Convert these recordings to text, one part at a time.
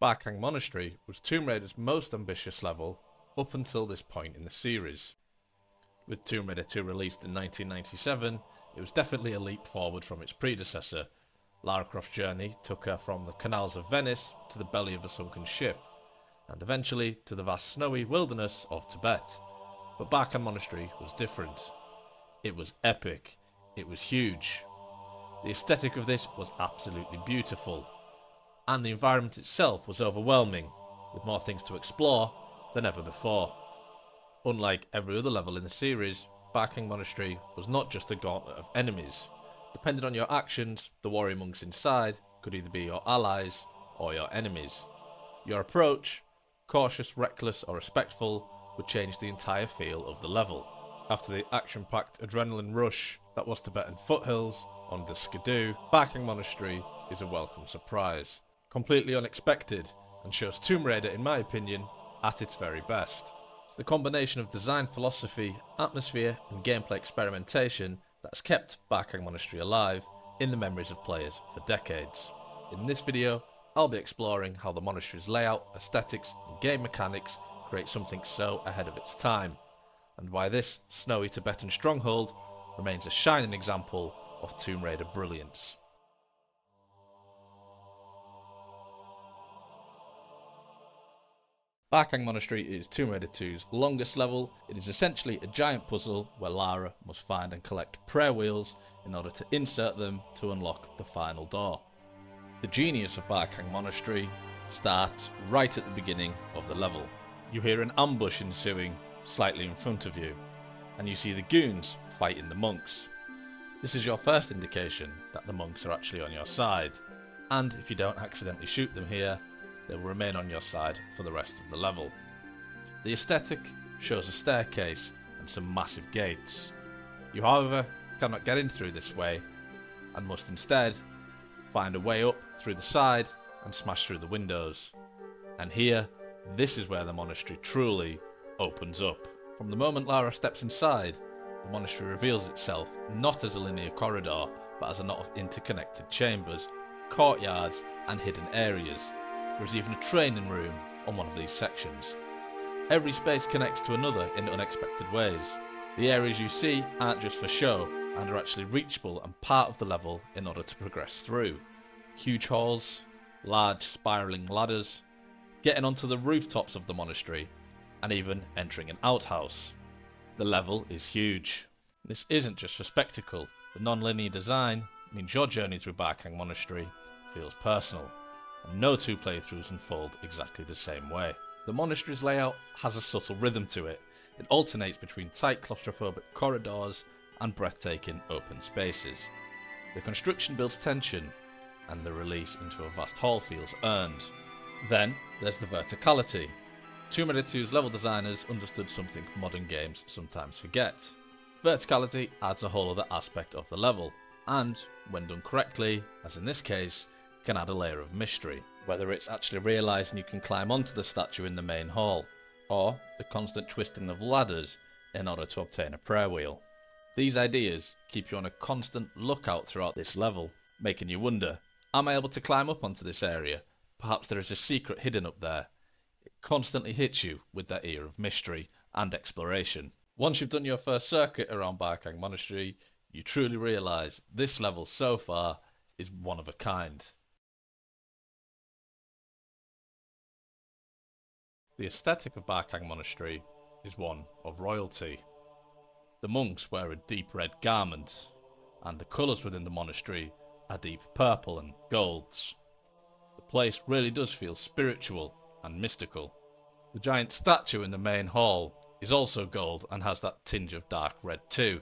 Barkhang Monastery was Tomb Raider's most ambitious level up until this point in the series. With Tomb Raider 2 released in 1997, it was definitely a leap forward from its predecessor. Lara Croft's journey took her from the canals of Venice to the belly of a sunken ship, and eventually to the vast snowy wilderness of Tibet. But Barkhang Monastery was different. It was epic. It was huge. The aesthetic of this was absolutely beautiful, and the environment itself was overwhelming, with more things to explore than ever before. Unlike every other level in the series, Barkhang Monastery was not just a gauntlet of enemies. Depending on your actions, the warrior monks inside could either be your allies or your enemies. Your approach, cautious, reckless or respectful, would change the entire feel of the level. After the action-packed adrenaline rush that was Tibetan foothills on the Skidoo, Barkhang Monastery is a welcome surprise. Completely unexpected, and shows Tomb Raider, in my opinion, at its very best. It's the combination of design philosophy, atmosphere and gameplay experimentation that has kept Barkhang Monastery alive in the memories of players for decades. In this video, I'll be exploring how the monastery's layout, aesthetics and game mechanics create something so ahead of its time, and why this snowy Tibetan stronghold remains a shining example of Tomb Raider brilliance. Barkhang Monastery is Tomb Raider 2's longest level. It is essentially a giant puzzle where Lara must find and collect prayer wheels in order to insert them to unlock the final door. The genius of Barkhang Monastery starts right at the beginning of the level. You hear an ambush ensuing slightly in front of you, and you see the goons fighting the monks. This is your first indication that the monks are actually on your side, and if you don't accidentally shoot them here, they will remain on your side for the rest of the level. The aesthetic shows a staircase and some massive gates. You, however, cannot get in through this way, and must instead find a way up through the side and smash through the windows. And here, this is where the monastery truly opens up. From the moment Lara steps inside, the monastery reveals itself not as a linear corridor, but as a knot of interconnected chambers, courtyards and hidden areas. There is even a training room on one of these sections. Every space connects to another in unexpected ways. The areas you see aren't just for show, and are actually reachable and part of the level in order to progress through. Huge halls, large spiralling ladders, getting onto the rooftops of the monastery, and even entering an outhouse. The level is huge. This isn't just for spectacle. The non-linear design means your journey through Barkhang Monastery feels personal, and no two playthroughs unfold exactly the same way. The monastery's layout has a subtle rhythm to it. It alternates between tight claustrophobic corridors and breathtaking open spaces. The construction builds tension, and the release into a vast hall feels earned. Then there's the verticality. Tomb Raider 2's level designers understood something modern games sometimes forget. Verticality adds a whole other aspect of the level, and, when done correctly, as in this case, can add a layer of mystery, whether it's actually realising you can climb onto the statue in the main hall, or the constant twisting of ladders in order to obtain a prayer wheel. These ideas keep you on a constant lookout throughout this level, making you wonder, am I able to climb up onto this area? Perhaps there is a secret hidden up there. It constantly hits you with that ear of mystery and exploration. Once you've done your first circuit around Barkhang Monastery, you truly realise this level so far is one of a kind. The aesthetic of Barkhang Monastery is one of royalty. The monks wear a deep red garment, and the colours within the monastery are deep purple and golds. The place really does feel spiritual and mystical. The giant statue in the main hall is also gold and has that tinge of dark red too,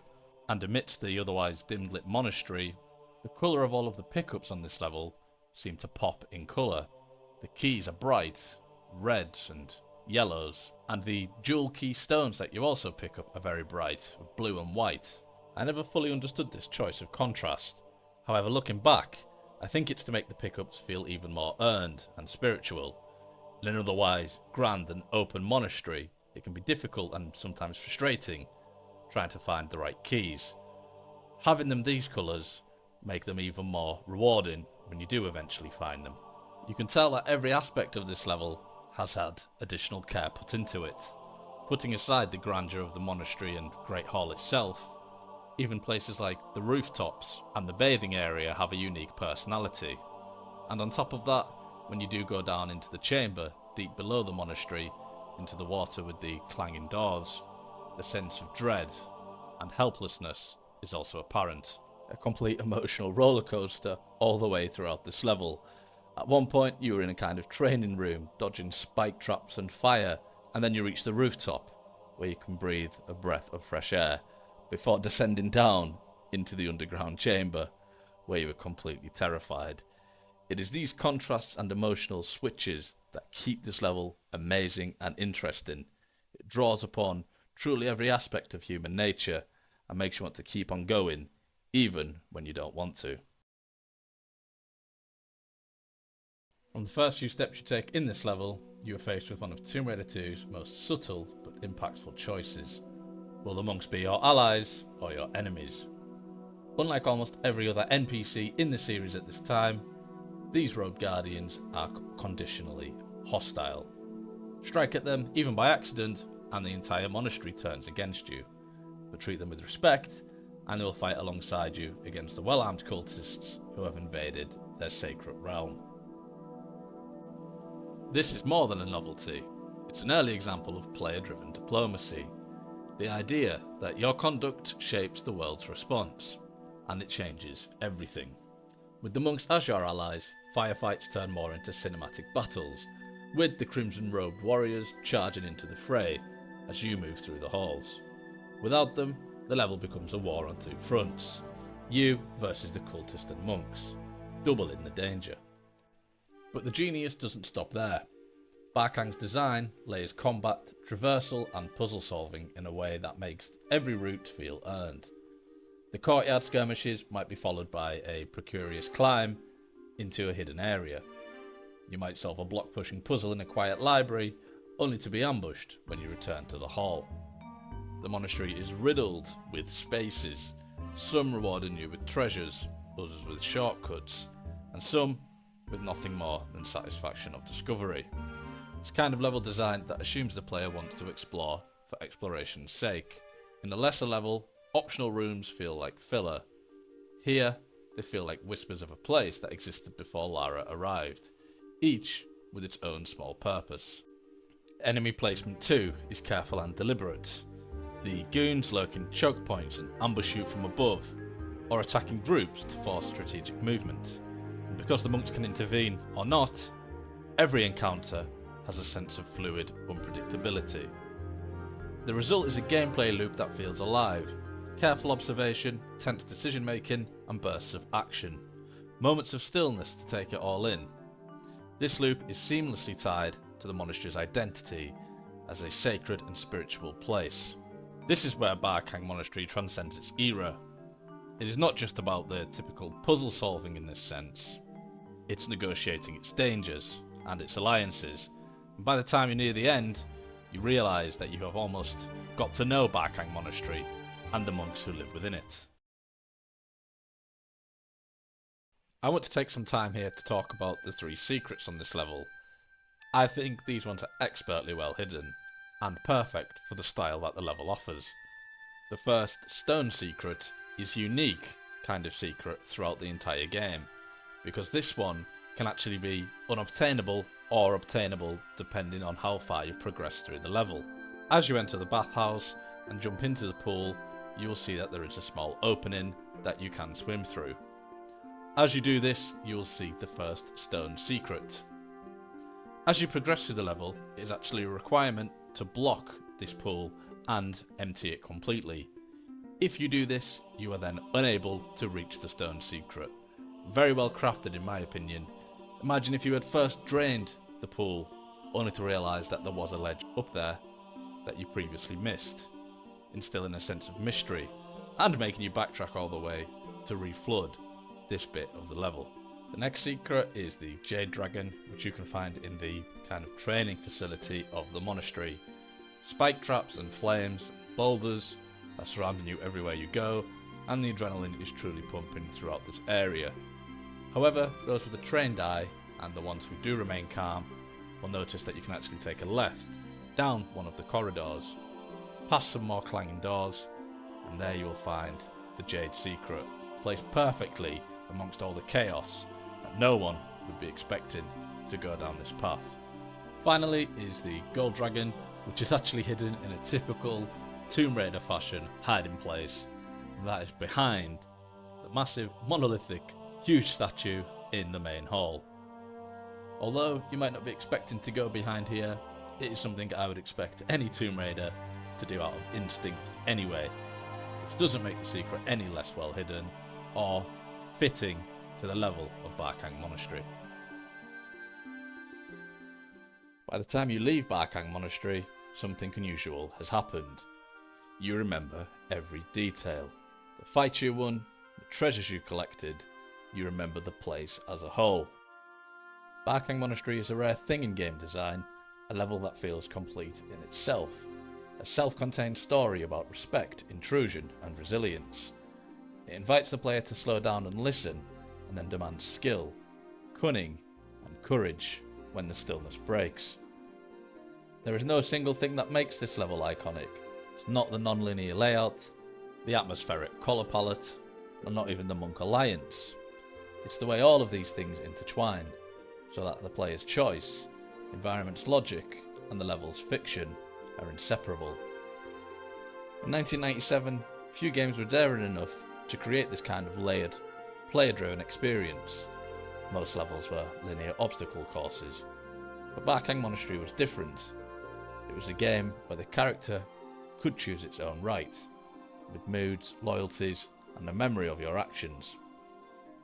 and amidst the otherwise dim-lit monastery, the colour of all of the pickups on this level seem to pop in colour. The keys are bright, reds and yellows, and the jewel key stones that you also pick up are very bright, with blue and white. I never fully understood this choice of contrast. However, looking back, I think it's to make the pickups feel even more earned and spiritual. In an otherwise grand and open monastery, it can be difficult and sometimes frustrating trying to find the right keys. Having them these colours make them even more rewarding when you do eventually find them. You can tell that every aspect of this level has had additional care put into it. Putting aside the grandeur of the monastery and Great Hall itself, even places like the rooftops and the bathing area have a unique personality. And on top of that, when you do go down into the chamber, deep below the monastery, into the water with the clanging doors, the sense of dread and helplessness is also apparent. A complete emotional roller coaster all the way throughout this level. At one point you were in a kind of training room, dodging spike traps and fire, and then you reach the rooftop, where you can breathe a breath of fresh air, before descending down into the underground chamber, where you were completely terrified. It is these contrasts and emotional switches that keep this level amazing and interesting. It draws upon truly every aspect of human nature, and makes you want to keep on going, even when you don't want to. From the first few steps you take in this level, you are faced with one of Tomb Raider 2's most subtle but impactful choices. Will the monks be your allies or your enemies? Unlike almost every other NPC in the series at this time, these road guardians are conditionally hostile. Strike at them, even by accident, and the entire monastery turns against you. But treat them with respect, and they will fight alongside you against the well-armed cultists who have invaded their sacred realm. This is more than a novelty. It's an early example of player-driven diplomacy. The idea that your conduct shapes the world's response, and it changes everything. With the monks as your allies, firefights turn more into cinematic battles, with the crimson-robed warriors charging into the fray as you move through the halls. Without them, the level becomes a war on two fronts, you versus the cultist and monks, doubling the danger. But the genius doesn't stop there. Barkang's design layers combat, traversal and puzzle solving in a way that makes every route feel earned. The courtyard skirmishes might be followed by a precarious climb into a hidden area. You might solve a block-pushing puzzle in a quiet library, only to be ambushed when you return to the hall. The monastery is riddled with spaces, some rewarding you with treasures, others with shortcuts, and some with nothing more than satisfaction of discovery. It's a kind of level design that assumes the player wants to explore for exploration's sake. In the lesser level, optional rooms feel like filler. Here, they feel like whispers of a place that existed before Lara arrived, each with its own small purpose. Enemy placement too is careful and deliberate. The goons lurk in choke points and ambush you from above, or attack in groups to force strategic movement. And because the monks can intervene or not, every encounter has a sense of fluid unpredictability. The result is a gameplay loop that feels alive. Careful observation, tense decision making, and bursts of action. Moments of stillness to take it all in. This loop is seamlessly tied to the monastery's identity as a sacred and spiritual place. This is where Barkang Monastery transcends its era. It is not just about the typical puzzle solving in this sense. It's negotiating its dangers and its alliances. And by the time you're near the end, you realise that you have almost got to know Barkang Monastery and the monks who live within it. I want to take some time here to talk about the 3 secrets on this level. I think these ones are expertly well hidden, and perfect for the style that the level offers. The first, stone secret, is unique kind of secret throughout the entire game, because this one can actually be unobtainable or obtainable depending on how far you've progressed through the level. As you enter the bathhouse and jump into the pool, you will see that there is a small opening that you can swim through. As you do this, you will see the first stone secret. As you progress through the level, it is actually a requirement to block this pool and empty it completely. If you do this, you are then unable to reach the stone secret. Very well crafted in my opinion. Imagine if you had first drained the pool, only to realise that there was a ledge up there that you previously missed, instilling a sense of mystery, and making you backtrack all the way to reflood this bit of the level. The next secret is the Jade Dragon, which you can find in the kind of training facility of the monastery. Spike traps and flames and boulders are surrounding you everywhere you go, and the adrenaline is truly pumping throughout this area. However, those with a trained eye and the ones who do remain calm will notice that you can actually take a left down one of the corridors, past some more clanging doors, and there you will find the Jade Secret, placed perfectly amongst all the chaos that no one would be expecting to go down this path. Finally is the Gold Dragon, which is actually hidden in a typical Tomb Raider fashion hiding place, and that is behind the massive monolithic huge statue in the main hall. Although you might not be expecting to go behind here, it is something I would expect any Tomb Raider to do out of instinct anyway. This doesn't make the secret any less well hidden or fitting to the level of Barkang Monastery. By the time you leave Barkang Monastery, something unusual has happened. You remember every detail. The fights you won, the treasures you collected, you remember the place as a whole. Barkang Monastery is a rare thing in game design, a level that feels complete in itself. A self-contained story about respect, intrusion and resilience. It invites the player to slow down and listen, and then demands skill, cunning and courage when the stillness breaks. There is no single thing that makes this level iconic. It's not the non-linear layout, the atmospheric colour palette, or not even the Monk Alliance. It's the way all of these things intertwine, so that the player's choice, environment's logic, and the level's fiction are inseparable. In 1997, few games were daring enough to create this kind of layered, player-driven experience. Most levels were linear obstacle courses, but Barkang Monastery was different. It was a game where the character could choose its own right, with moods, loyalties, and a memory of your actions.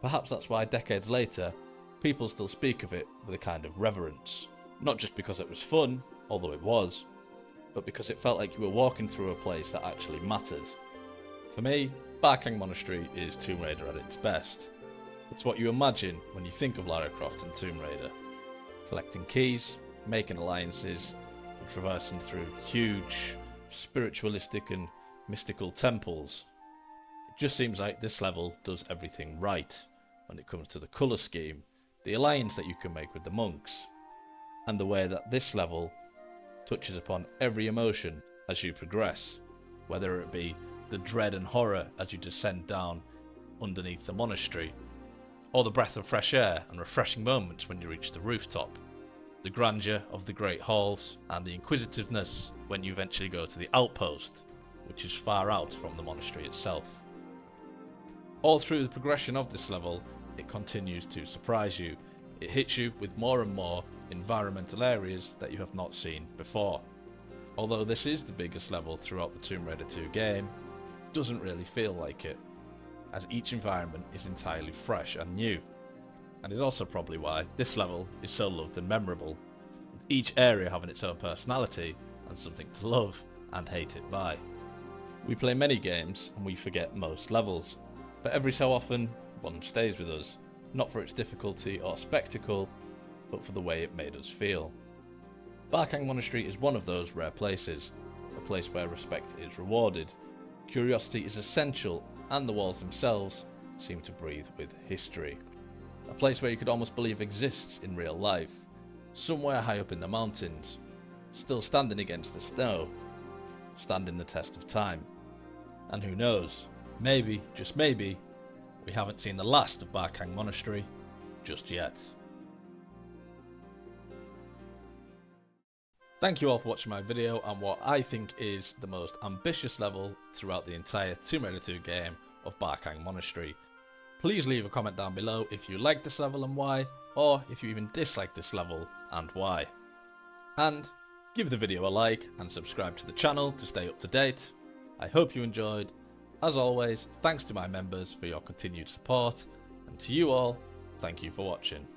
Perhaps that's why decades later, people still speak of it with a kind of reverence. Not just because it was fun, although it was, but because it felt like you were walking through a place that actually mattered. For me, Barkang Monastery is Tomb Raider at its best. It's what you imagine when you think of Lara Croft and Tomb Raider. Collecting keys, making alliances, and traversing through huge, spiritualistic and mystical temples. It just seems like this level does everything right when it comes to the colour scheme, the alliance that you can make with the monks, and the way that this level touches upon every emotion as you progress, whether it be the dread and horror as you descend down underneath the monastery, or the breath of fresh air and refreshing moments when you reach the rooftop, the grandeur of the great halls, and the inquisitiveness when you eventually go to the outpost, which is far out from the monastery itself. All through the progression of this level, it continues to surprise you. It hits you with more and more environmental areas that you have not seen before. Although this is the biggest level throughout the Tomb Raider 2 game, it doesn't really feel like it, as each environment is entirely fresh and new. And is also probably why this level is so loved and memorable, with each area having its own personality and something to love and hate it by. We play many games and we forget most levels, but every so often one stays with us, not for its difficulty or spectacle, but for the way it made us feel. Barkang Monastery is one of those rare places, a place where respect is rewarded, curiosity is essential, and the walls themselves seem to breathe with history. A place where you could almost believe exists in real life, somewhere high up in the mountains, still standing against the snow, standing the test of time. And who knows, maybe, just maybe, we haven't seen the last of Barkang Monastery just yet. Thank you all for watching my video on what I think is the most ambitious level throughout the entire Tomb Raider 2 game of Barkang Monastery. Please leave a comment down below if you like this level and why, or if you even dislike this level and why. And give the video a like and subscribe to the channel to stay up to date. I hope you enjoyed. As always, thanks to my members for your continued support, and to you all, thank you for watching.